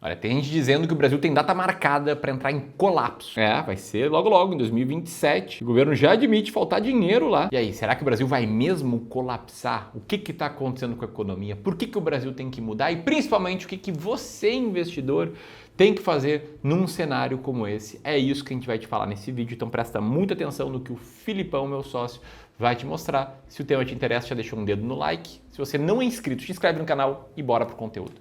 Olha, tem gente dizendo que o Brasil tem data marcada para entrar em colapso. Vai ser logo logo, em 2027. O governo já admite faltar dinheiro lá. E aí, será que o Brasil vai mesmo colapsar? O que está acontecendo com a economia? Por que o Brasil tem que mudar? E principalmente, o que você, investidor, tem que fazer num cenário como esse? É isso que a gente vai te falar nesse vídeo. Então presta muita atenção no que o Filipão, meu sócio, vai te mostrar. Se o tema te interessa, já deixa um dedo no like. Se você não é inscrito, se inscreve no canal e bora pro conteúdo.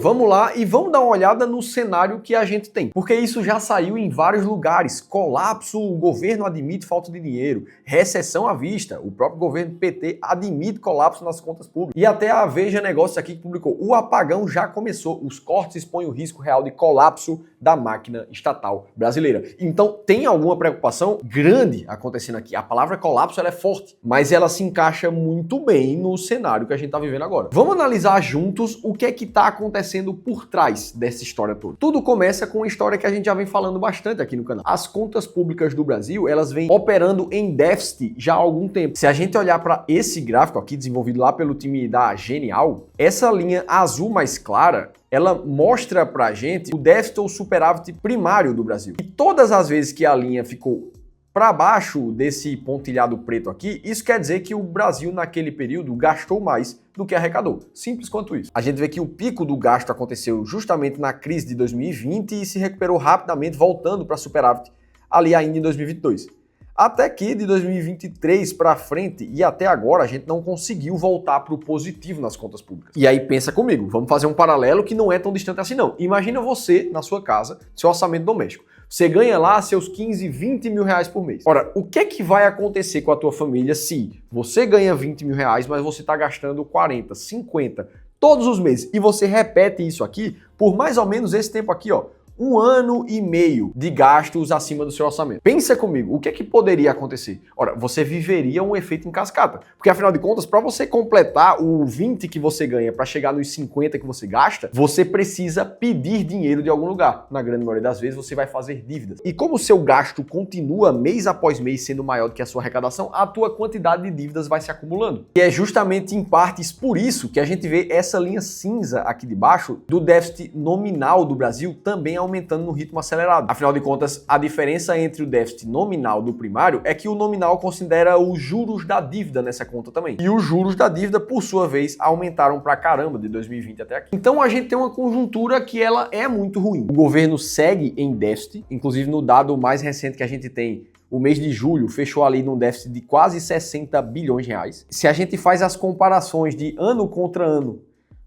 Vamos lá e vamos dar uma olhada no cenário que a gente tem, porque isso já saiu em vários lugares. Colapso, o governo admite falta de dinheiro, recessão à vista, o próprio governo PT admite colapso nas contas públicas. E até a Veja Negócios aqui que publicou, o apagão já começou, os cortes expõem o risco real de colapso da máquina estatal brasileira. Então tem alguma preocupação grande acontecendo aqui. A palavra colapso ela é forte, mas ela se encaixa muito bem no cenário que a gente está vivendo agora. Vamos analisar juntos o que é que está acontecendo por trás dessa história toda. Tudo começa com uma história que a gente já vem falando bastante aqui no canal. As contas públicas do Brasil, elas vêm operando em déficit já há algum tempo. Se a gente olhar para esse gráfico aqui, desenvolvido lá pelo time da Genial, essa linha azul mais clara, ela mostra pra gente o déficit ou superávit primário do Brasil. E todas as vezes que a linha ficou para baixo desse pontilhado preto aqui, isso quer dizer que o Brasil naquele período gastou mais do que arrecadou. Simples quanto isso. A gente vê que o pico do gasto aconteceu justamente na crise de 2020 e se recuperou rapidamente, voltando para superávit ali ainda em 2022. Até que de 2023 para frente e até agora a gente não conseguiu voltar para o positivo nas contas públicas. E aí pensa comigo, vamos fazer um paralelo que não é tão distante assim não. Imagina você na sua casa, seu orçamento doméstico. Você ganha lá seus 15, 20 mil reais por mês. Ora, o que é que vai acontecer com a tua família se você ganha 20 mil reais, mas você está gastando 40, 50 todos os meses e você repete isso aqui por mais ou menos esse tempo aqui, ó. 1 ano e meio de gastos acima do seu orçamento. Pensa comigo, o que é que poderia acontecer? Ora, você viveria um efeito em cascata. Porque afinal de contas, para você completar o 20 que você ganha para chegar nos 50 que você gasta, você precisa pedir dinheiro de algum lugar. Na grande maioria das vezes, você vai fazer dívidas. E como o seu gasto continua mês após mês sendo maior do que a sua arrecadação, a tua quantidade de dívidas vai se acumulando. E é justamente em partes por isso que a gente vê essa linha cinza aqui de baixo do déficit nominal do Brasil também aumentando no ritmo acelerado. Afinal de contas, a diferença entre o déficit nominal do primário é que o nominal considera os juros da dívida nessa conta também. E os juros da dívida, por sua vez, aumentaram pra caramba de 2020 até aqui. Então a gente tem uma conjuntura que ela é muito ruim. O governo segue em déficit, inclusive no dado mais recente que a gente tem, o mês de julho fechou ali num déficit de quase 60 bilhões de reais. Se a gente faz as comparações de ano contra ano,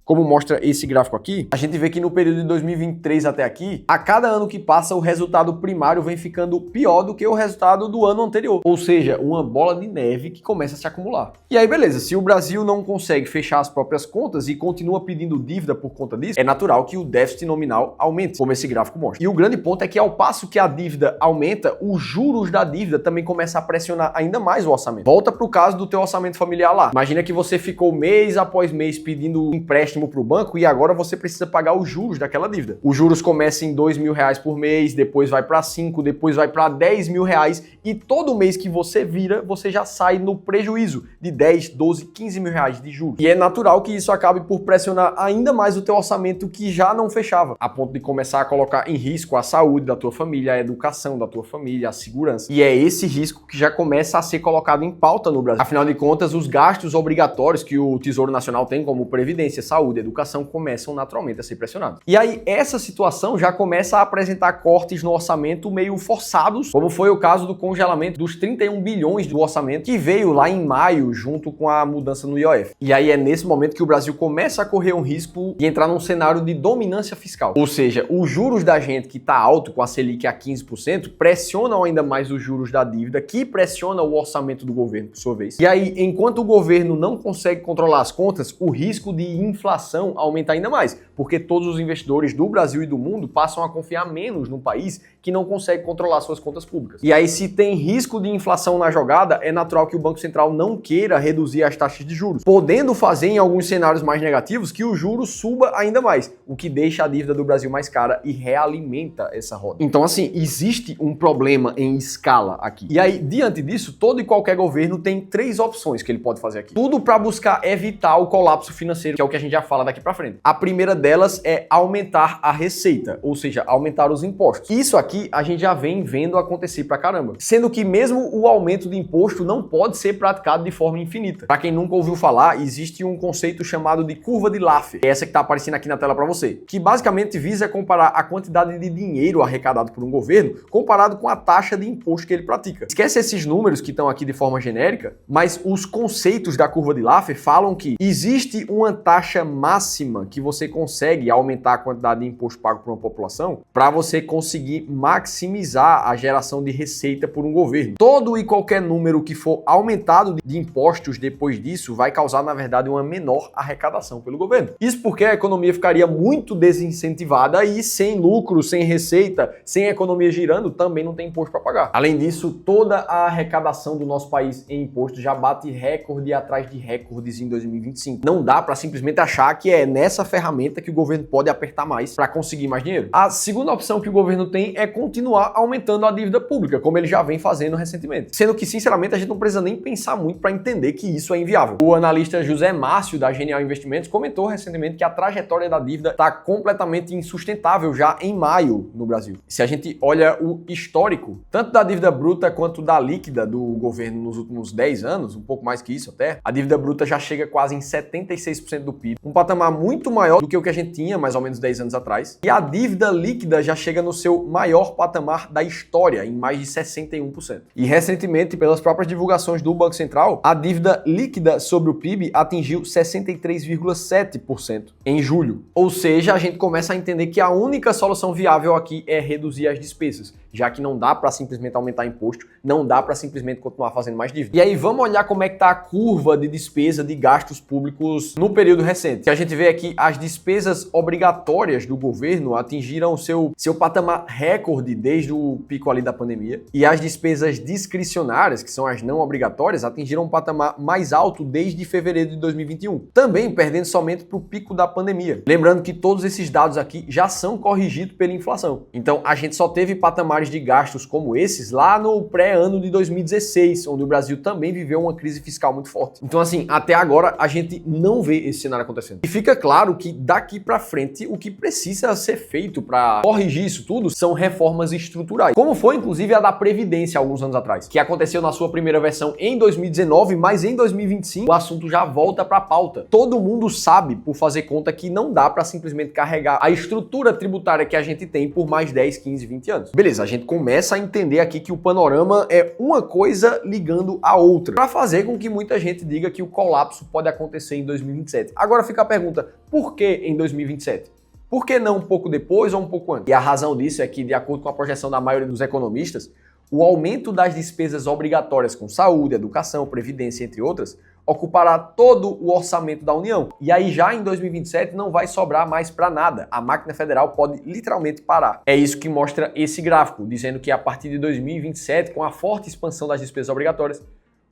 como mostra esse gráfico aqui, a gente vê que no período de 2023 até aqui, a cada ano que passa o resultado primário vem ficando pior do que o resultado do ano anterior. Ou seja, uma bola de neve que começa a se acumular. E aí beleza, se o Brasil não consegue fechar as próprias contas e continua pedindo dívida por conta disso, é natural que o déficit nominal aumente, como esse gráfico mostra. E o grande ponto é que ao passo que a dívida aumenta, os juros da dívida também começam a pressionar ainda mais o orçamento. Volta para o caso do teu orçamento familiar lá. Imagina que você ficou mês após mês pedindo empréstimo para o banco e agora você precisa pagar os juros daquela dívida. Os juros começam em 2 mil reais por mês, depois vai para 5, depois vai para 10 mil reais e todo mês que você vira, você já sai no prejuízo de 10, 12, 15 mil reais de juros. E é natural que isso acabe por pressionar ainda mais o teu orçamento que já não fechava, a ponto de começar a colocar em risco a saúde da tua família, a educação da tua família, a segurança. E é esse risco que já começa a ser colocado em pauta no Brasil. Afinal de contas, os gastos obrigatórios que o Tesouro Nacional tem, como previdência, saúde, educação, começam naturalmente a ser pressionados. E aí essa situação já começa a apresentar cortes no orçamento meio forçados, como foi o caso do congelamento dos 31 bilhões do orçamento que veio lá em maio junto com a mudança no IOF. E aí é nesse momento que o Brasil começa a correr um risco de entrar num cenário de dominância fiscal. Ou seja, os juros da gente que está alto com a Selic a 15% pressionam ainda mais os juros da dívida, que pressiona o orçamento do governo por sua vez. E aí, enquanto o governo não consegue controlar as contas, o risco de inflação inflação aumenta ainda mais, porque todos os investidores do Brasil e do mundo passam a confiar menos num país que não consegue controlar suas contas públicas. E aí, se tem risco de inflação na jogada, é natural que o Banco Central não queira reduzir as taxas de juros, podendo fazer em alguns cenários mais negativos que o juros suba ainda mais, o que deixa a dívida do Brasil mais cara e realimenta essa roda. Então, assim, existe um problema em escala aqui. E aí, diante disso, todo e qualquer governo tem três opções que ele pode fazer aqui. Tudo para buscar evitar o colapso financeiro, que é o que a gente já fala daqui para frente. A primeira delas é aumentar a receita, ou seja, aumentar os impostos. Isso aqui a gente já vem vendo acontecer pra caramba. Sendo que mesmo o aumento de imposto não pode ser praticado de forma infinita. Para quem nunca ouviu falar, existe um conceito chamado de curva de Laffer, essa que tá aparecendo aqui na tela para você, que basicamente visa comparar a quantidade de dinheiro arrecadado por um governo comparado com a taxa de imposto que ele pratica. Esquece esses números que estão aqui de forma genérica, mas os conceitos da curva de Laffer falam que existe uma taxa máxima que você consegue aumentar a quantidade de imposto pago por uma população para você conseguir maximizar a geração de receita por um governo. Todo e qualquer número que for aumentado de impostos depois disso vai causar, na verdade, uma menor arrecadação pelo governo. Isso porque a economia ficaria muito desincentivada e sem lucro, sem receita, sem economia girando, também não tem imposto para pagar. Além disso, toda a arrecadação do nosso país em imposto já bate recorde atrás de recordes em 2025. Não dá para simplesmente achar que é nessa ferramenta que o governo pode apertar mais para conseguir mais dinheiro. A segunda opção que o governo tem é continuar aumentando a dívida pública, como ele já vem fazendo recentemente. Sendo que, sinceramente, a gente não precisa nem pensar muito para entender que isso é inviável. O analista José Márcio, da Genial Investimentos, comentou recentemente que a trajetória da dívida está completamente insustentável já em maio no Brasil. Se a gente olha o histórico, tanto da dívida bruta quanto da líquida do governo nos últimos 10 anos, um pouco mais que isso até, a dívida bruta já chega quase em 76% do PIB, um patamar muito maior do que o que a gente tinha mais ou menos 10 anos atrás, e a dívida líquida já chega no seu maior patamar da história, em mais de 61%. E recentemente, pelas próprias divulgações do Banco Central, a dívida líquida sobre o PIB atingiu 63,7% em julho. Ou seja, a gente começa a entender que a única solução viável aqui é reduzir as despesas, já que não dá para simplesmente aumentar imposto, não dá para simplesmente continuar fazendo mais dívida. E aí vamos olhar como é que tá a curva de despesa de gastos públicos no período recente. Que a gente vê aqui as despesas obrigatórias do governo atingiram o seu patamar recorde desde o pico ali da pandemia, e as despesas discricionárias, que são as não obrigatórias, atingiram um patamar mais alto desde fevereiro de 2021, também perdendo somente para o pico da pandemia. Lembrando que todos esses dados aqui já são corrigidos pela inflação. Então a gente só teve patamares de gastos como esses lá no pré-ano de 2016, onde o Brasil também viveu uma crise fiscal muito forte. Então assim, até agora a gente não vê esse cenário acontecendo. E fica claro que daqui para frente o que precisa ser feito para corrigir isso tudo são reformas estruturais, como foi inclusive a da Previdência alguns anos atrás, que aconteceu na sua primeira versão em 2019, mas em 2025 o assunto já volta para a pauta. Todo mundo sabe, por fazer conta, que não dá para simplesmente carregar a estrutura tributária que a gente tem por mais 10, 15, 20 anos. Beleza, a gente começa a entender aqui que o panorama é uma coisa ligando a outra, para fazer com que muita gente diga que o colapso pode acontecer em 2027. Agora fica a pergunta, por que em 2027? Por que não um pouco depois ou um pouco antes? E a razão disso é que, de acordo com a projeção da maioria dos economistas, o aumento das despesas obrigatórias com saúde, educação, previdência, entre outras, ocupará todo o orçamento da União. E aí já em 2027 não vai sobrar mais para nada. A máquina federal pode literalmente parar. É isso que mostra esse gráfico, dizendo que a partir de 2027, com a forte expansão das despesas obrigatórias,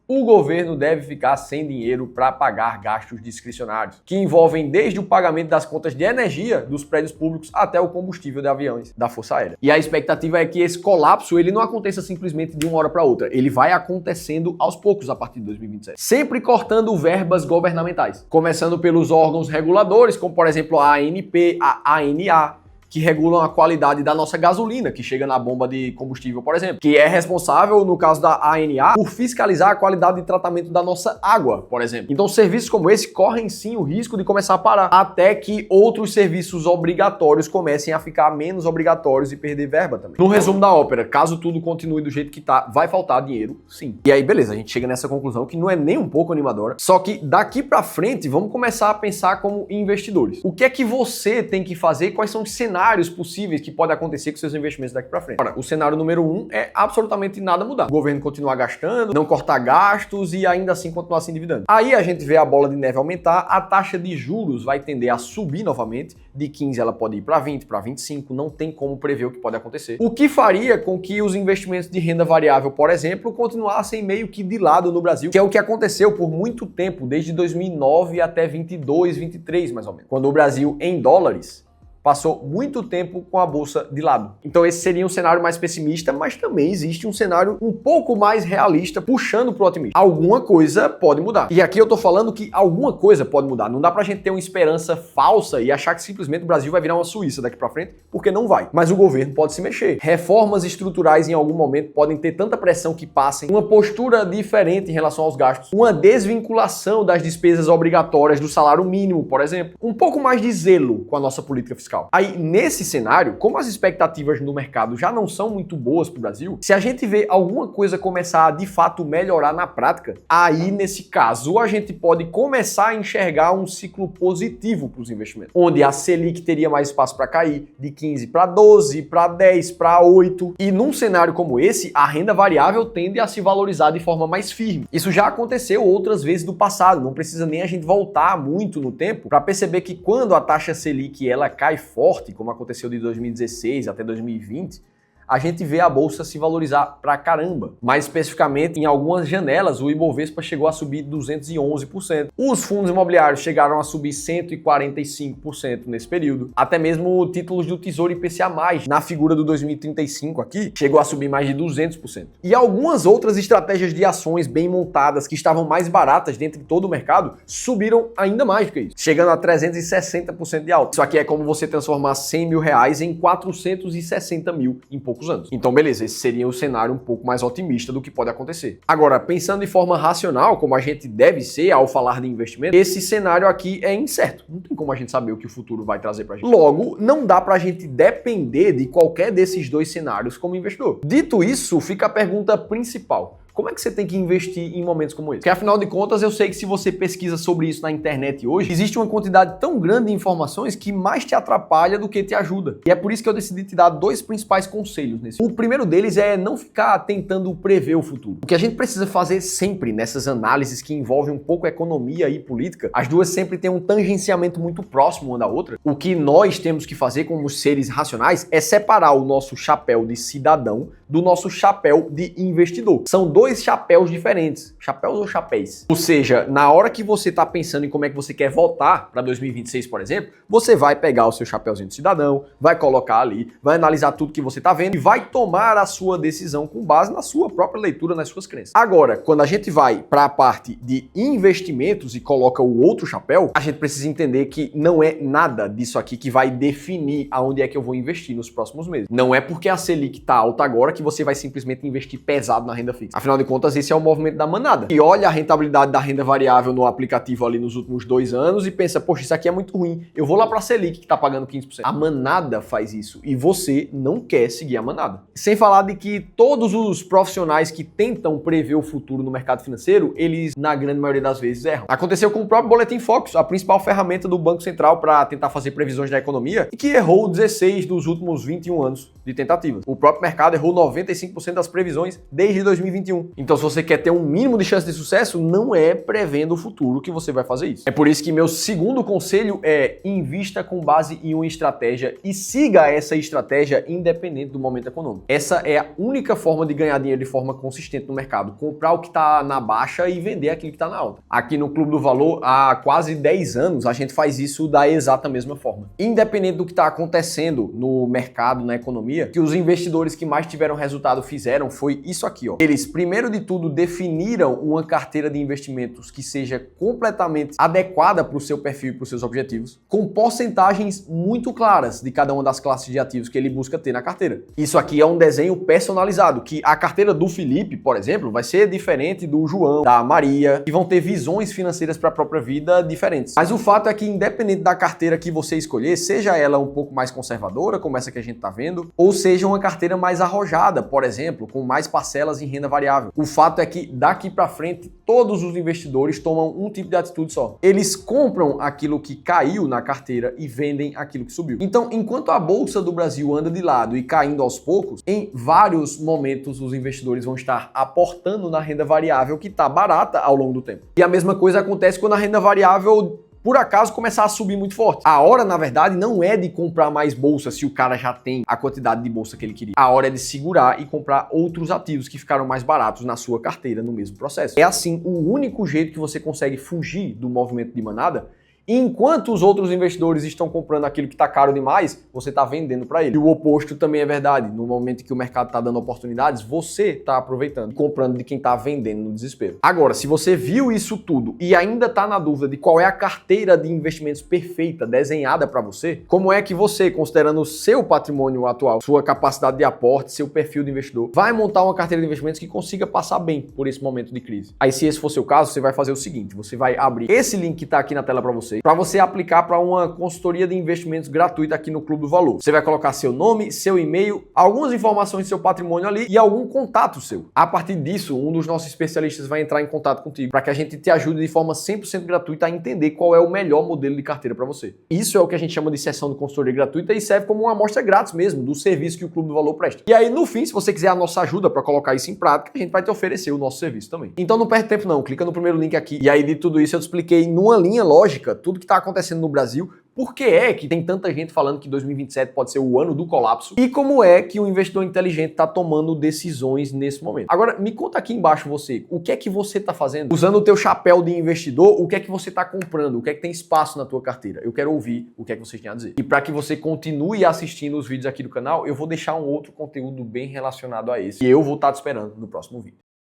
o governo deve ficar sem dinheiro para pagar gastos discricionários, que envolvem desde o pagamento das contas de energia dos prédios públicos até o combustível de aviões da Força Aérea. E a expectativa é que esse colapso ele não aconteça simplesmente de uma hora para outra, ele vai acontecendo aos poucos a partir de 2027, sempre cortando verbas governamentais, começando pelos órgãos reguladores, como por exemplo a ANP, a ANA, que regulam a qualidade da nossa gasolina, que chega na bomba de combustível, por exemplo, que é responsável, no caso da ANA, por fiscalizar a qualidade de tratamento da nossa água, por exemplo. Então, serviços como esse correm sim o risco de começar a parar, até que outros serviços obrigatórios comecem a ficar menos obrigatórios e perder verba também. No resumo da ópera, caso tudo continue do jeito que tá, vai faltar dinheiro, sim. E aí, beleza, a gente chega nessa conclusão que não é nem um pouco animadora, só que daqui pra frente, vamos começar a pensar como investidores. O que é que você tem que fazer? Quais são os cenários cenários possíveis que podem acontecer com seus investimentos daqui para frente. Ora, o cenário número 1 é absolutamente nada mudar. O governo continuar gastando, não cortar gastos e ainda assim continuar se endividando. Aí a gente vê a bola de neve aumentar, a taxa de juros vai tender a subir novamente, de 15 ela pode ir para 20, para 25, não tem como prever o que pode acontecer. O que faria com que os investimentos de renda variável, por exemplo, continuassem meio que de lado no Brasil, que é o que aconteceu por muito tempo, desde 2009 até 22, 23 mais ou menos, quando o Brasil em dólares passou muito tempo com a bolsa de lado. Então esse seria um cenário mais pessimista, mas também existe um cenário um pouco mais realista, puxando pro otimismo. Alguma coisa pode mudar. E aqui eu tô falando que alguma coisa pode mudar. Não dá pra gente ter uma esperança falsa e achar que simplesmente o Brasil vai virar uma Suíça daqui pra frente, porque não vai. Mas o governo pode se mexer. Reformas estruturais em algum momento podem ter tanta pressão que passem uma postura diferente em relação aos gastos, uma desvinculação das despesas obrigatórias do salário mínimo, por exemplo, um pouco mais de zelo com a nossa política fiscal. Aí, nesse cenário, como as expectativas no mercado já não são muito boas para o Brasil, se a gente vê alguma coisa começar a, de fato, melhorar na prática, aí, nesse caso, a gente pode começar a enxergar um ciclo positivo para os investimentos, onde a Selic teria mais espaço para cair, de 15 para 12, para 10, para 8. E num cenário como esse, a renda variável tende a se valorizar de forma mais firme. Isso já aconteceu outras vezes no passado, não precisa nem a gente voltar muito no tempo para perceber que quando a taxa Selic ela cai forte, como aconteceu de 2016 até 2020, a gente vê a bolsa se valorizar pra caramba. Mais especificamente, em algumas janelas, o Ibovespa chegou a subir 211%. Os fundos imobiliários chegaram a subir 145% nesse período. Até mesmo títulos do Tesouro IPCA+, na figura do 2035 aqui, chegou a subir mais de 200%. E algumas outras estratégias de ações bem montadas, que estavam mais baratas dentro de todo o mercado, subiram ainda mais do que isso, chegando a 360% de alta. Isso aqui é como você transformar 100 mil reais em 460 mil em poucos anos. Então, beleza, esse seria um cenário um pouco mais otimista do que pode acontecer. Agora, pensando de forma racional, como a gente deve ser ao falar de investimento, esse cenário aqui é incerto. Não tem como a gente saber o que o futuro vai trazer pra gente. Logo, não dá pra gente depender de qualquer desses dois cenários como investidor. Dito isso, fica a pergunta principal. Como é que você tem que investir em momentos como esse? Porque afinal de contas, eu sei que se você pesquisa sobre isso na internet hoje, existe uma quantidade tão grande de informações que mais te atrapalha do que te ajuda. E é por isso que eu decidi te dar dois principais conselhos nesse. O primeiro deles é não ficar tentando prever o futuro. O que a gente precisa fazer sempre nessas análises que envolvem um pouco economia e política, as duas sempre têm um tangenciamento muito próximo uma da outra. O que nós temos que fazer como seres racionais é separar o nosso chapéu de cidadão do nosso chapéu de investidor. São dois chapéus diferentes. Chapéus ou chapéus? Ou seja, na hora que você está pensando em como é que você quer votar para 2026, por exemplo, você vai pegar o seu chapéuzinho de cidadão, vai colocar ali, vai analisar tudo que você está vendo e vai tomar a sua decisão com base na sua própria leitura, nas suas crenças. Agora, quando a gente vai para a parte de investimentos e coloca o outro chapéu, a gente precisa entender que não é nada disso aqui que vai definir aonde é que eu vou investir nos próximos meses. Não é porque a Selic está alta agora que você vai simplesmente investir pesado na renda fixa. Afinal de contas, esse é o movimento da manada. E olha a rentabilidade da renda variável no aplicativo ali nos últimos 2 anos e pensa, poxa, isso aqui é muito ruim. Eu vou lá para a Selic, que está pagando 15%. A manada faz isso e você não quer seguir a manada. Sem falar de que todos os profissionais que tentam prever o futuro no mercado financeiro, eles, na grande maioria das vezes, erram. Aconteceu com o próprio Boletim Focus, a principal ferramenta do Banco Central para tentar fazer previsões da economia, e que errou 16 dos últimos 21 anos de tentativas. O próprio mercado errou 95% das previsões desde 2021. Então, se você quer ter um mínimo de chance de sucesso, não é prevendo o futuro que você vai fazer isso. É por isso que meu segundo conselho é invista com base em uma estratégia e siga essa estratégia independente do momento econômico. Essa é a única forma de ganhar dinheiro de forma consistente no mercado. Comprar o que está na baixa e vender aquilo que está na alta. Aqui no Clube do Valor, há quase 10 anos, a gente faz isso da exata mesma forma. Independente do que está acontecendo no mercado, na economia, que os investidores que mais tiveram resultado fizeram foi isso aqui, ó. Eles, primeiro de tudo, definiram uma carteira de investimentos que seja completamente adequada para o seu perfil e para os seus objetivos, com porcentagens muito claras de cada uma das classes de ativos que ele busca ter na carteira. Isso aqui é um desenho personalizado, que a carteira do Felipe, por exemplo, vai ser diferente do João, da Maria, que vão ter visões financeiras para a própria vida diferentes. Mas o fato é que, independente da carteira que você escolher, seja ela um pouco mais conservadora, como essa que a gente está vendo, ou seja uma carteira mais arrojada, por exemplo, com mais parcelas em renda variável, variável. O fato é que daqui para frente todos os investidores tomam um tipo de atitude só. Eles compram aquilo que caiu na carteira e vendem aquilo que subiu. Então, enquanto a bolsa do Brasil anda de lado e caindo aos poucos, em vários momentos os investidores vão estar aportando na renda variável que está barata ao longo do tempo. E a mesma coisa acontece quando a renda variável por acaso começar a subir muito forte. A hora, na verdade, não é de comprar mais bolsa se o cara já tem a quantidade de bolsa que ele queria. A hora é de segurar e comprar outros ativos que ficaram mais baratos na sua carteira no mesmo processo. É assim o único jeito que você consegue fugir do movimento de manada. Enquanto os outros investidores estão comprando aquilo que está caro demais, você está vendendo para ele. E o oposto também é verdade. No momento que o mercado está dando oportunidades, você está aproveitando, comprando de quem está vendendo no desespero. Agora, se você viu isso tudo e ainda está na dúvida de qual é a carteira de investimentos perfeita desenhada para você, como é que você, considerando o seu patrimônio atual, sua capacidade de aporte, seu perfil de investidor, vai montar uma carteira de investimentos que consiga passar bem por esse momento de crise? Aí, se esse for seu caso, você vai fazer o seguinte: você vai abrir esse link que está aqui na tela para você aplicar para uma consultoria de investimentos gratuita aqui no Clube do Valor. Você vai colocar seu nome, seu e-mail, algumas informações do seu patrimônio ali e algum contato seu. A partir disso, um dos nossos especialistas vai entrar em contato contigo para que a gente te ajude de forma 100% gratuita a entender qual é o melhor modelo de carteira para você. Isso é o que a gente chama de sessão de consultoria gratuita e serve como uma amostra grátis mesmo do serviço que o Clube do Valor presta. E aí, no fim, se você quiser a nossa ajuda para colocar isso em prática, a gente vai te oferecer o nosso serviço também. Então não perde tempo não, clica no primeiro link aqui. E aí de tudo isso eu te expliquei numa linha lógica tudo que está acontecendo no Brasil, por que é que tem tanta gente falando que 2027 pode ser o ano do colapso e como é que o investidor inteligente está tomando decisões nesse momento. Agora, me conta aqui embaixo você, o que é que você está fazendo? Usando o teu chapéu de investidor, o que é que você está comprando? O que é que tem espaço na tua carteira? Eu quero ouvir o que é que vocês têm a dizer. E para que você continue assistindo os vídeos aqui do canal, eu vou deixar um outro conteúdo bem relacionado a esse e eu vou estar te esperando no próximo vídeo.